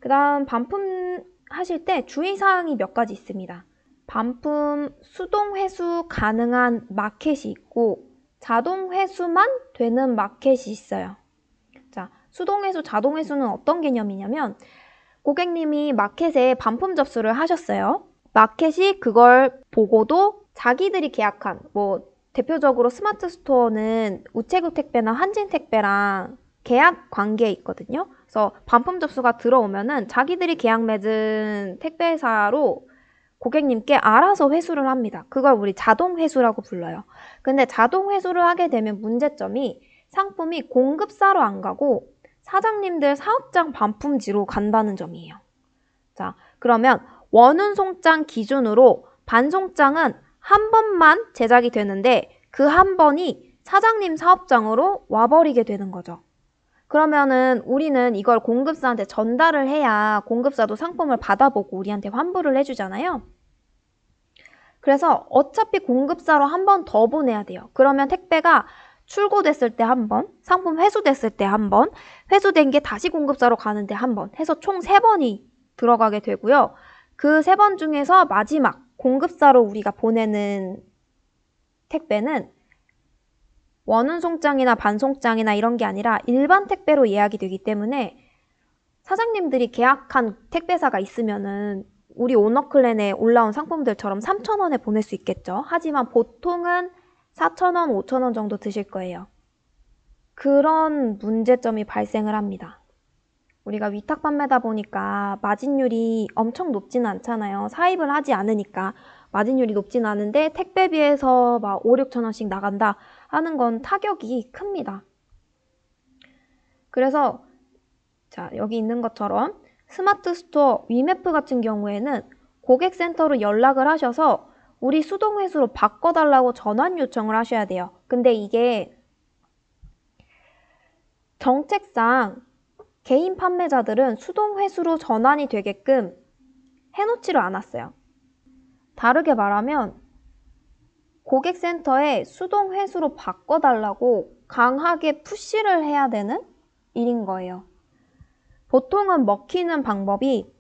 그 다음 반품 하실 때 주의사항이 몇 가지 있습니다. 반품 수동 회수 가능한 마켓이 있고 자동 회수만 되는 마켓이 있어요. 자, 수동 회수, 자동 회수는 어떤 개념이냐면 고객님이 마켓에 반품 접수를 하셨어요. 마켓이 그걸 보고도 자기들이 계약한, 대표적으로 스마트 스토어는 우체국 택배나 한진 택배랑 계약 관계에 있거든요. 그래서 반품 접수가 들어오면은 자기들이 계약 맺은 택배사로 고객님께 알아서 회수를 합니다. 그걸 우리 자동 회수라고 불러요. 근데 자동 회수를 하게 되면 문제점이 상품이 공급사로 안 가고 사장님들 사업장 반품지로 간다는 점이에요. 자, 그러면 원운송장 기준으로 반송장은 한 번만 제작이 되는데 그 한 번이 사장님 사업장으로 와버리게 되는 거죠. 그러면은 우리는 이걸 공급사한테 전달을 해야 공급사도 상품을 받아보고 우리한테 환불을 해주잖아요. 그래서 어차피 공급사로 한 번 더 보내야 돼요. 그러면 택배가 출고됐을 때 한 번, 상품 회수됐을 때 한 번, 회수된 게 다시 공급사로 가는데 한 번 해서 총 3번이 들어가게 되고요. 그 3번 중에서 마지막 공급사로 우리가 보내는 택배는 원운송장이나 반송장이나 이런 게 아니라 일반 택배로 예약이 되기 때문에 사장님들이 계약한 택배사가 있으면은 우리 오너클랜에 올라온 상품들처럼 3,000원에 보낼 수 있겠죠. 하지만 보통은 4,000원, 5,000원 정도 드실 거예요. 그런 문제점이 발생을 합니다. 우리가 위탁 판매다 보니까 마진율이 엄청 높지는 않잖아요. 사입을 하지 않으니까 마진율이 높지는 않은데 택배비에서 막 5, 6,000원씩 나간다 하는 건 타격이 큽니다. 그래서 자, 여기 있는 것처럼 스마트 스토어 위메프 같은 경우에는 고객센터로 연락을 하셔서 우리 수동 회수로 바꿔달라고 전환 요청을 하셔야 돼요. 근데 이게 정책상 개인 판매자들은 수동 회수로 전환이 되게끔 해놓지를 않았어요. 다르게 말하면 고객센터에 수동 회수로 바꿔달라고 강하게 푸시를 해야 되는 일인 거예요. 보통은 먹히는 방법이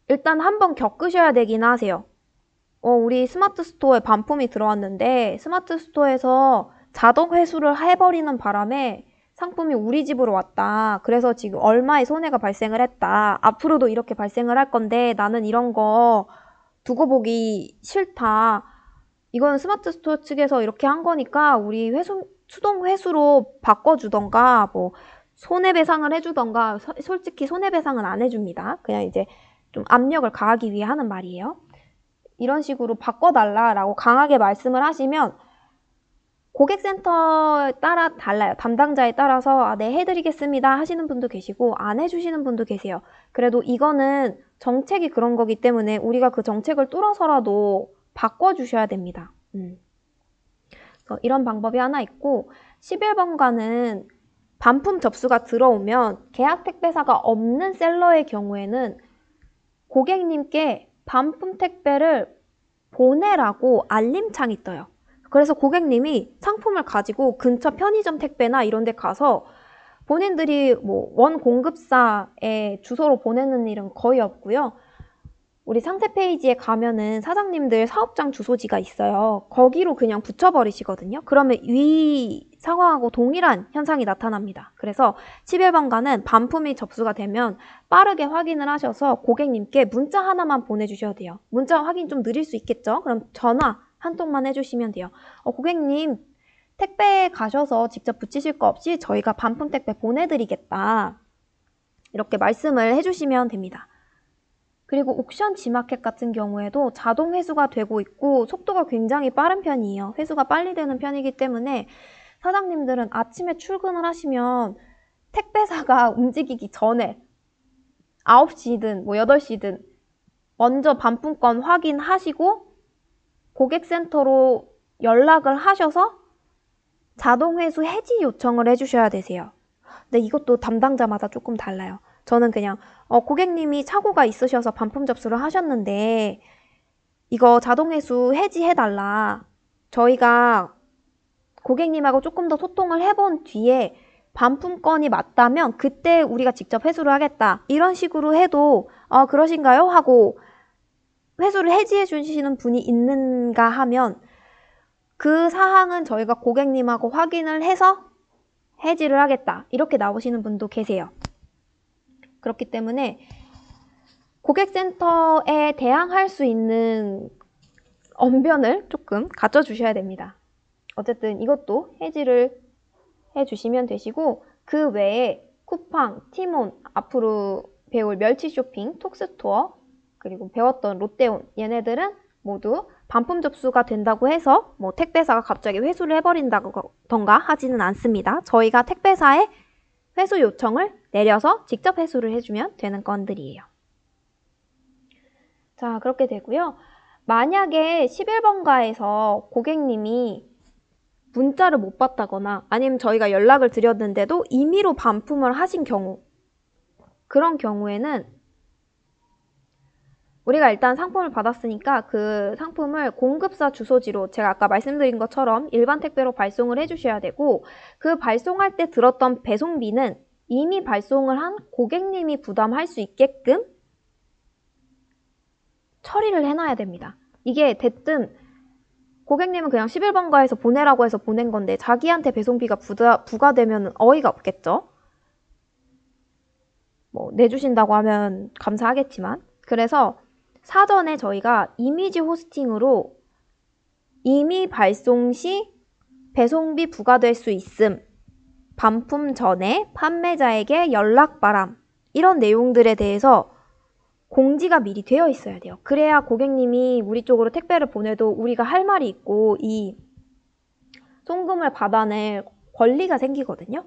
일단 한번 겪으셔야 되긴 하세요. 우리 스마트 스토어에 반품이 들어왔는데 스마트 스토어에서 자동 회수를 해버리는 바람에 상품이 우리 집으로 왔다. 그래서 지금 얼마의 손해가 발생을 했다. 앞으로도 이렇게 발생을 할 건데 나는 이런 거 두고 보기 싫다. 이건 스마트 스토어 측에서 이렇게 한 거니까 우리 수동 회수로 바꿔주던가 손해배상을 해주던가. 솔직히 손해배상은 안 해줍니다. 그냥 이제 좀 압력을 가하기 위해 하는 말이에요. 이런 식으로 바꿔달라라고 강하게 말씀을 하시면 고객센터에 따라 달라요. 담당자에 따라서 네, 해드리겠습니다 하시는 분도 계시고 안 해주시는 분도 계세요. 그래도 이거는 정책이 그런 거기 때문에 우리가 그 정책을 뚫어서라도 바꿔주셔야 됩니다. 이런 방법이 하나 있고 11번가는 반품 접수가 들어오면 계약 택배사가 없는 셀러의 경우에는 고객님께 반품 택배를 보내라고 알림창이 떠요. 그래서 고객님이 상품을 가지고 근처 편의점 택배나 이런 데 가서 본인들이 원 공급사의 주소로 보내는 일은 거의 없고요. 우리 상세 페이지에 가면은 사장님들 사업장 주소지가 있어요. 거기로 그냥 붙여버리시거든요. 그러면 위 상황하고 동일한 현상이 나타납니다. 그래서 11번가는 반품이 접수가 되면 빠르게 확인을 하셔서 고객님께 문자 하나만 보내주셔야 돼요. 문자 확인 좀 느릴 수 있겠죠? 그럼 전화 한 통만 해주시면 돼요. 고객님 택배에 가셔서 직접 붙이실 거 없이 저희가 반품 택배 보내드리겠다. 이렇게 말씀을 해주시면 됩니다. 그리고 옥션 지마켓 같은 경우에도 자동 회수가 되고 있고 속도가 굉장히 빠른 편이에요. 회수가 빨리 되는 편이기 때문에 사장님들은 아침에 출근을 하시면 택배사가 움직이기 전에 9시든 8시든 먼저 반품권 확인하시고 고객센터로 연락을 하셔서 자동 회수 해지 요청을 해주셔야 되세요. 근데 이것도 담당자마다 조금 달라요. 저는 그냥 고객님이 착오가 있으셔서 반품 접수를 하셨는데 이거 자동 회수 해지해달라. 저희가 고객님하고 조금 더 소통을 해본 뒤에 반품건이 맞다면 그때 우리가 직접 회수를 하겠다. 이런 식으로 해도 그러신가요? 하고 회수를 해지해 주시는 분이 있는가 하면 그 사항은 저희가 고객님하고 확인을 해서 해지를 하겠다. 이렇게 나오시는 분도 계세요. 그렇기 때문에 고객센터에 대항할 수 있는 언변을 조금 갖춰주셔야 됩니다. 어쨌든 이것도 해지를 해주시면 되시고, 그 외에 쿠팡, 티몬, 앞으로 배울 멸치 쇼핑, 톡스토어, 그리고 배웠던 롯데온, 얘네들은 모두 반품 접수가 된다고 해서 뭐 택배사가 갑자기 회수를 해버린다던가 하지는 않습니다. 저희가 택배사에 회수 요청을 내려서 직접 회수를 해주면 되는 건들이에요. 자, 그렇게 되고요. 만약에 11번가에서 고객님이 문자를 못 받다거나 아니면 저희가 연락을 드렸는데도 임의로 반품을 하신 경우, 그런 경우에는 우리가 일단 상품을 받았으니까 그 상품을 공급사 주소지로 제가 아까 말씀드린 것처럼 일반 택배로 발송을 해주셔야 되고, 그 발송할 때 들었던 배송비는 이미 발송을 한 고객님이 부담할 수 있게끔 처리를 해놔야 됩니다. 이게 대뜸 고객님은 그냥 11번가에서 보내라고 해서 보낸 건데 자기한테 배송비가 부과되면 어이가 없겠죠? 뭐 내주신다고 하면 감사하겠지만, 그래서 사전에 저희가 이미지 호스팅으로 이미 발송 시 배송비 부과될 수 있음, 반품 전에 판매자에게 연락 바람, 이런 내용들에 대해서 공지가 미리 되어 있어야 돼요. 그래야 고객님이 우리 쪽으로 택배를 보내도 우리가 할 말이 있고 이 송금을 받아낼 권리가 생기거든요.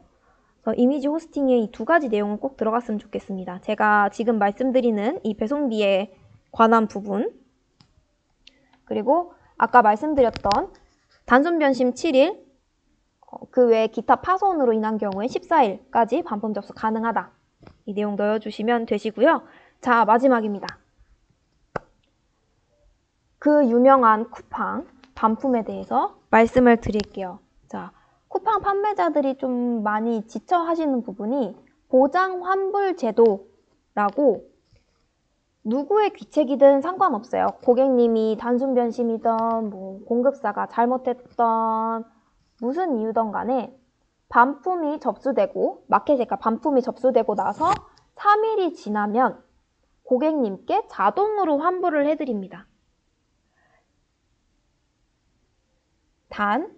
그래서 이미지 호스팅에 이 두 가지 내용은 꼭 들어갔으면 좋겠습니다. 제가 지금 말씀드리는 이 배송비에 관한 부분, 그리고 아까 말씀드렸던 단순 변심 7일, 그 외에 기타 파손으로 인한 경우에 14일까지 반품 접수 가능하다. 이 내용 넣어주시면 되시고요. 자, 마지막입니다. 그 유명한 쿠팡 반품에 대해서 말씀을 드릴게요. 자, 쿠팡 판매자들이 좀 많이 지쳐 하시는 부분이 보장 환불 제도라고, 누구의 귀책이든 상관없어요. 고객님이 단순 변심이든 뭐 공급사가 잘못했던 무슨 이유든 간에 반품이 접수되고 마켓에 반품이 접수되고 나서 3일이 지나면 고객님께 자동으로 환불을 해드립니다. 단,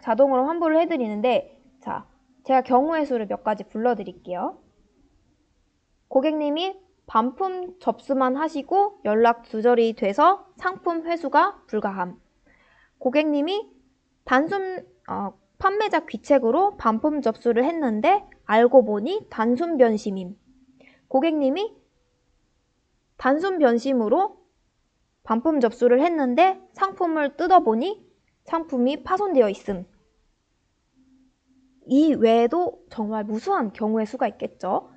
자동으로 환불을 해드리는데, 자, 제가 경우의 수를 몇 가지 불러드릴게요. 고객님이 반품 접수만 하시고 연락 두절이 돼서 상품 회수가 불가함. 고객님이 판매자 귀책으로 반품 접수를 했는데 알고 보니 단순 변심임. 고객님이 단순 변심으로 반품 접수를 했는데 상품을 뜯어보니 상품이 파손되어 있음. 이 외에도 정말 무수한 경우의 수가 있겠죠.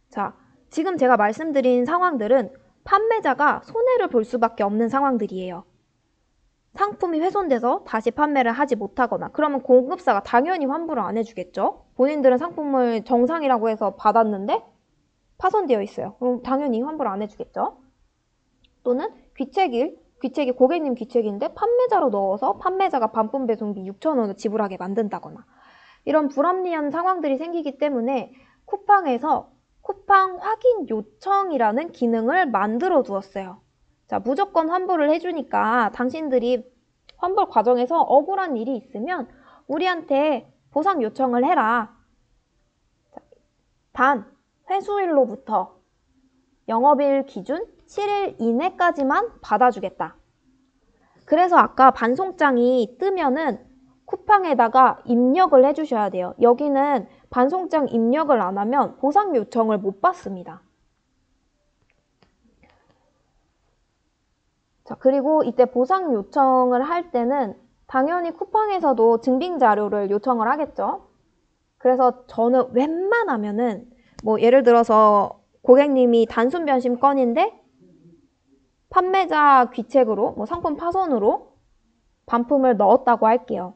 자, 지금 제가 말씀드린 상황들은 판매자가 손해를 볼 수밖에 없는 상황들이에요. 상품이 훼손돼서 다시 판매를 하지 못하거나, 그러면 공급사가 당연히 환불을 안 해주겠죠. 본인들은 상품을 정상이라고 해서 받았는데 파손되어 있어요. 그럼 당연히 환불 안 해주겠죠. 또는 귀책이 고객님 귀책인데 판매자로 넣어서 판매자가 반품 배송비 6,000원을 지불하게 만든다거나, 이런 불합리한 상황들이 생기기 때문에 쿠팡에서 쿠팡 확인 요청이라는 기능을 만들어 두었어요. 자, 무조건 환불을 해주니까 당신들이 환불 과정에서 억울한 일이 있으면 우리한테 보상 요청을 해라. 단, 회수일로부터 영업일 기준 7일 이내까지만 받아주겠다. 그래서 아까 반송장이 뜨면은 쿠팡에다가 입력을 해주셔야 돼요. 여기는 반송장 입력을 안 하면 보상 요청을 못 받습니다. 자, 그리고 이때 보상 요청을 할 때는 당연히 쿠팡에서도 증빙 자료를 요청을 하겠죠. 그래서 저는 웬만하면은 뭐 예를 들어서 고객님이 단순 변심 건인데 판매자 귀책으로 뭐 상품 파손으로 반품을 넣었다고 할게요.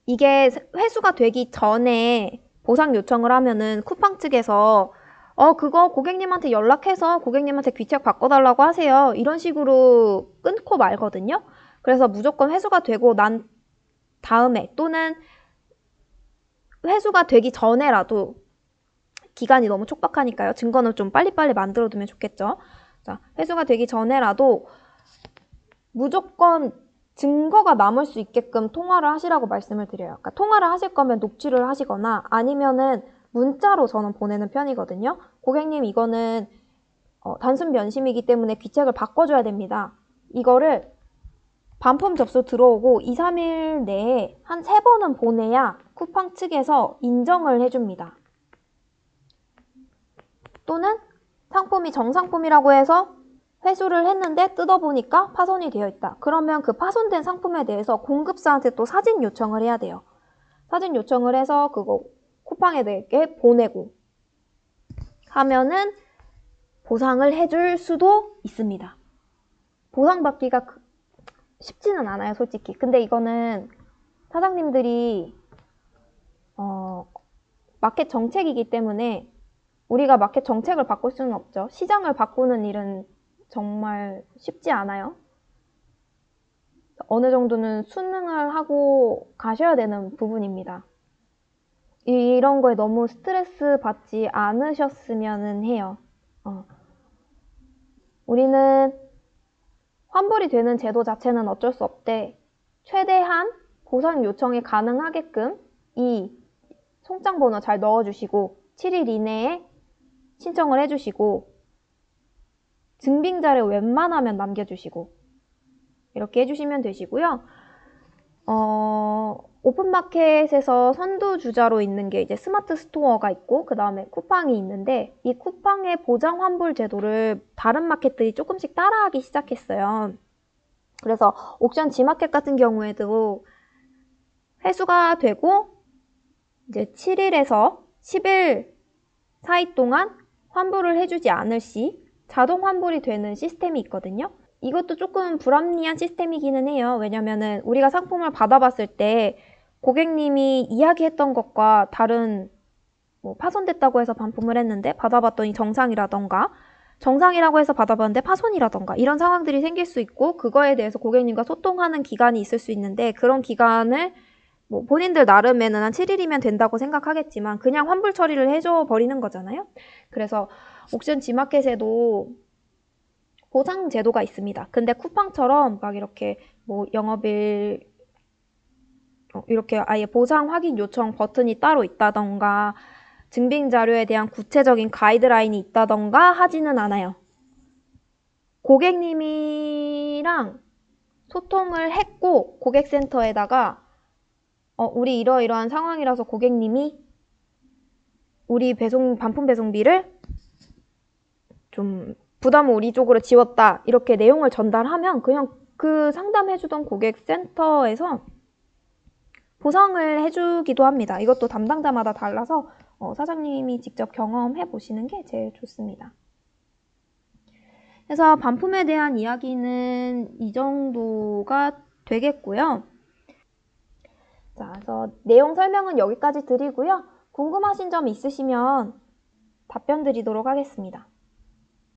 이게 회수가 되기 전에 보상 요청을 하면은 쿠팡 측에서 그거 고객님한테 연락해서 고객님한테 귀책 바꿔달라고 하세요. 이런 식으로 끊고 말거든요. 그래서 무조건 회수가 되고 난 다음에 또는 회수가 되기 전에라도 기간이 너무 촉박하니까요. 증거는 좀 빨리빨리 만들어두면 좋겠죠. 자, 회수가 되기 전에라도 무조건 증거가 남을 수 있게끔 통화를 하시라고 말씀을 드려요. 그러니까 통화를 하실 거면 녹취를 하시거나 아니면은 문자로 저는 보내는 편이거든요. 고객님 이거는 단순 변심이기 때문에 귀책을 바꿔줘야 됩니다. 이거를 반품 접수 들어오고 2, 3일 내에 한 3번은 보내야 쿠팡 측에서 인정을 해줍니다. 또는 상품이 정상품이라고 해서 회수를 했는데 뜯어보니까 파손이 되어 있다. 그러면 그 파손된 상품에 대해서 공급사한테 또 사진 요청을 해야 돼요. 사진 요청을 해서 그거 쿠팡에게 보내고 하면은 보상을 해줄 수도 있습니다. 보상받기가 쉽지는 않아요, 솔직히. 근데 이거는 사장님들이 마켓 정책이기 때문에 우리가 마켓 정책을 바꿀 수는 없죠. 시장을 바꾸는 일은 정말 쉽지 않아요. 어느 정도는 순응을 하고 가셔야 되는 부분입니다. 이런 거에 너무 스트레스 받지 않으셨으면 해요. 우리는 환불이 되는 제도 자체는 어쩔 수 없대. 최대한 보상 요청이 가능하게끔 이 송장 번호 잘 넣어주시고 7일 이내에 신청을 해주시고 증빙 자료 웬만하면 남겨주시고 이렇게 해주시면 되시고요. 오픈마켓에서 선두주자로 있는 게 이제 스마트 스토어가 있고 그 다음에 쿠팡이 있는데 이 쿠팡의 보장 환불 제도를 다른 마켓들이 조금씩 따라하기 시작했어요. 그래서 옥션 G마켓 같은 경우에도 회수가 되고 이제 7일에서 10일 사이 동안 환불을 해주지 않을 시 자동 환불이 되는 시스템이 있거든요. 이것도 조금 불합리한 시스템이기는 해요. 왜냐면은 우리가 상품을 받아봤을 때 고객님이 이야기했던 것과 다른 파손됐다고 해서 반품을 했는데 받아봤더니 정상이라던가 정상이라고 해서 받아봤는데 파손이라던가 이런 상황들이 생길 수 있고 그거에 대해서 고객님과 소통하는 기간이 있을 수 있는데 그런 기간을 본인들 나름에는 한 7일이면 된다고 생각하겠지만 그냥 환불 처리를 해줘 버리는 거잖아요. 그래서 옥션 G마켓에도 보상 제도가 있습니다. 근데 쿠팡처럼 막 이렇게 영업일 이렇게 아예 보상 확인 요청 버튼이 따로 있다던가 증빙 자료에 대한 구체적인 가이드라인이 있다던가 하지는 않아요. 고객님이랑 소통을 했고 고객센터에다가 우리 이러이러한 상황이라서 고객님이 우리 반품 배송비를 좀 부담을 우리 쪽으로 지웠다 이렇게 내용을 전달하면 그냥 그 상담해주던 고객센터에서 보상을 해주기도 합니다. 이것도 담당자마다 달라서 사장님이 직접 경험해 보시는 게 제일 좋습니다. 그래서 반품에 대한 이야기는 이 정도가 되겠고요. 자, 그래서 내용 설명은 여기까지 드리고요. 궁금하신 점 있으시면 답변 드리도록 하겠습니다.